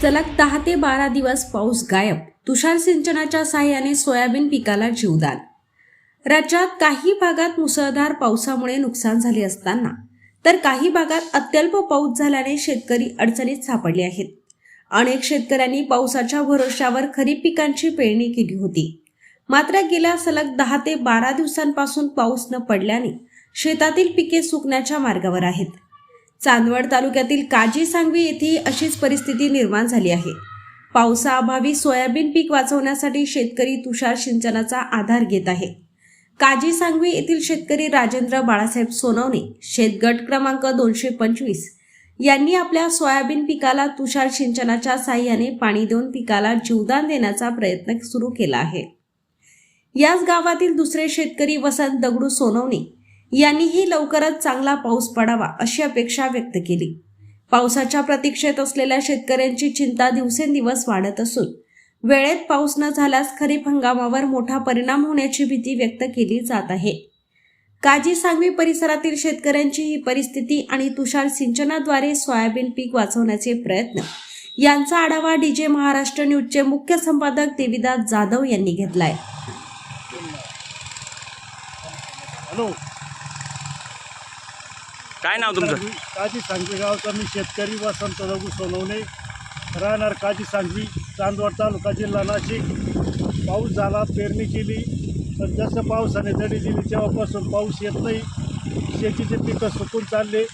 सलग 10 ते 12 दिवस पाऊस गायब. तुषार सिंचनाच्या साहाय्याने सोयाबीन पिकाला जीवदान. राज्यात काही भागात मुसळधार पावसामुळे नुकसान झाले असताना तर काही भागात अत्यल्प पाऊस झाल्याने शेतकरी अडचणीत सापडले आहेत. अनेक शेतकऱ्यांनी पावसाच्या भरोश्यावर खरीप पिकांची पेरणी केली होती. मात्र गेल्या सलग 10 ते 12 दिवसांपासून पाऊस न पडल्याने शेतातील पिके सुकण्याच्या मार्गावर आहेत. चांदवड तालुक्यातील काजी सांगवी येथे अशीच परिस्थिती निर्माण झाली आहे. पावसाअभावी सोयाबीन पीक वाचवण्यासाठी शेतकरी तुषार सिंचनाचा आधार घेत आहे. काजी सांगवी येथील शेतकरी राजेंद्र बाळासाहेब सोनवणे शेतगट क्रमांक 225 यांनी आपल्या सोयाबीन पिकाला तुषार सिंचनाच्या साहाय्याने पाणी देऊन पिकाला जीवदान देण्याचा प्रयत्न सुरू केला आहे. याच गावातील दुसरे शेतकरी वसंत दगडू सोनवणे यांनीही लवकरच चांगला पाऊस पडावा अशी अपेक्षा व्यक्त केली. पावसाच्या प्रतीक्षेत असलेल्या शेतकऱ्यांची चिंता दिवसेंदिवस वाढत असून वेळेत पाऊस न झाल्यास खरीप हंगामावर मोठा परिणाम होण्याची भीती व्यक्त केली जात आहे. काजी सांगवी परिसरातील शेतकऱ्यांची ही परिस्थिती आणि तुषार सिंचनाद्वारे सोयाबीन पीक वाचवण्याचे प्रयत्न यांचा आढावा डीजे महाराष्ट्र न्यूजचे मुख्य संपादक देविदास जाधव यांनी घेतलाय. काय नाव तुमचं? काजी सांगवी गावचा मी शेतकरी वसंत दगडू सोनवणे, राहणार काजी सांगवी, चांदवड तालुका, जिल्हा नाशिक. पाऊस झाला, पेरणी केली, पण जसं पावसाने दडी दिली तेव्हापासून पाऊस येत नाही. शेतीचे पिकं सुकून चालले.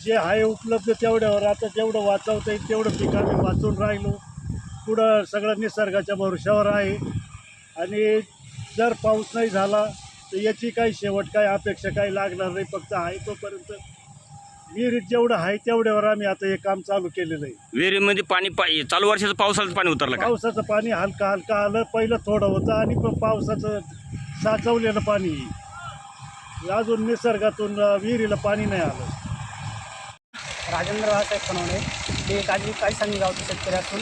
जे आहे उपलब्ध तेवढ्यावर आता जेवढं वाचवता येईल तेवढं पीक आम्ही वाचून राहिलो. पुढं सगळं निसर्गाच्या भरोश्यावर आहे आणि जर पाऊस नाही झाला तर याची काही शेवट काही अपेक्षा काही लागणार नाही. फक्त आहे तोपर्यंत विहिरीत जेवढं आहे तेवढ्यावर आम्ही आता हे काम चालू केलेलं आहे. विहिरीमध्ये पाणी चालू वर्षाचं पावसाचं पाणी उतरलं का? पावसाचं पाणी हलका आलं. पहिलं थोडं होतं आणि पावसाचं साचवलेलं पाणी अजून निसर्गातून विहिरीला पाणी नाही आलं. राजेंद्र बाळासाहेब सोनवणे ते काजी सांगवी गावचे शेतकरी असून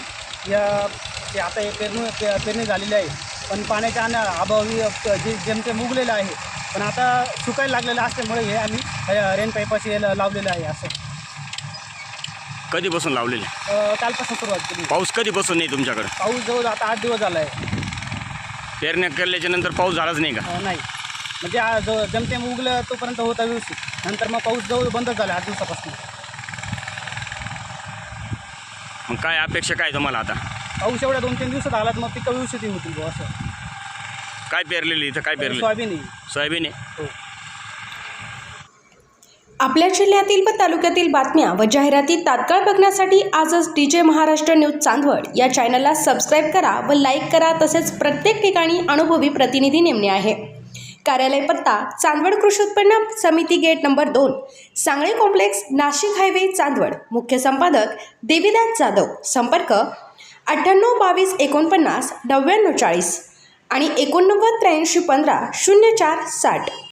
ते आता हे पेरणी झालेली आहे, पण पाण्याच्या अभावी जे जेमतेम उगलेलं आहे, पण आता सुकायला लागलेलं असल्यामुळे हे आम्ही रेन पाईपाशी लावलेलं आहे. असं कधीपासून लावलेले? कालपासून सुरुवात केली. पाऊस कधीपासून नाही तुमच्याकडे? पाऊस जवळ आता 8 दिवस झाला आहे. पेरण्या केल्याच्या नंतर पाऊस झालाच नाही का? नाही, म्हणजे जेमतेम उगलं तोपर्यंत होता व्यवस्थित, नंतर मग पाऊस जवळ बंदच झाला 8 दिवसापासून. मग काय अपेक्षा काय तुम्हाला आता? पाऊस एवढ्या 2-3 दिवसात आला तर मग पिकं व्यवस्थित होतील. असं काय पेरलेली इथं? काय पेरले? सोयाबीन. सोयाबीन आहे. हो. आपल्या जिल्ह्यातील व तालुक्यातील बातम्या व जाहिराती तात्काळ बघण्यासाठी आजच डीजे महाराष्ट्र न्यूज चांदवड या चॅनलला सबस्क्राईब करा व लाईक करा. तसेच प्रत्येक ठिकाणी अनुभवी प्रतिनिधी नेमणे आहे. कार्यालय पत्ता चांदवड कृषी उत्पन्न समिती gate number 2, Sangle complex, Nashik highway, Chandwad. मुख्य संपादक देविदास जाधव. संपर्क 98 22 49 99 40 आणि 89 83 15 04 60.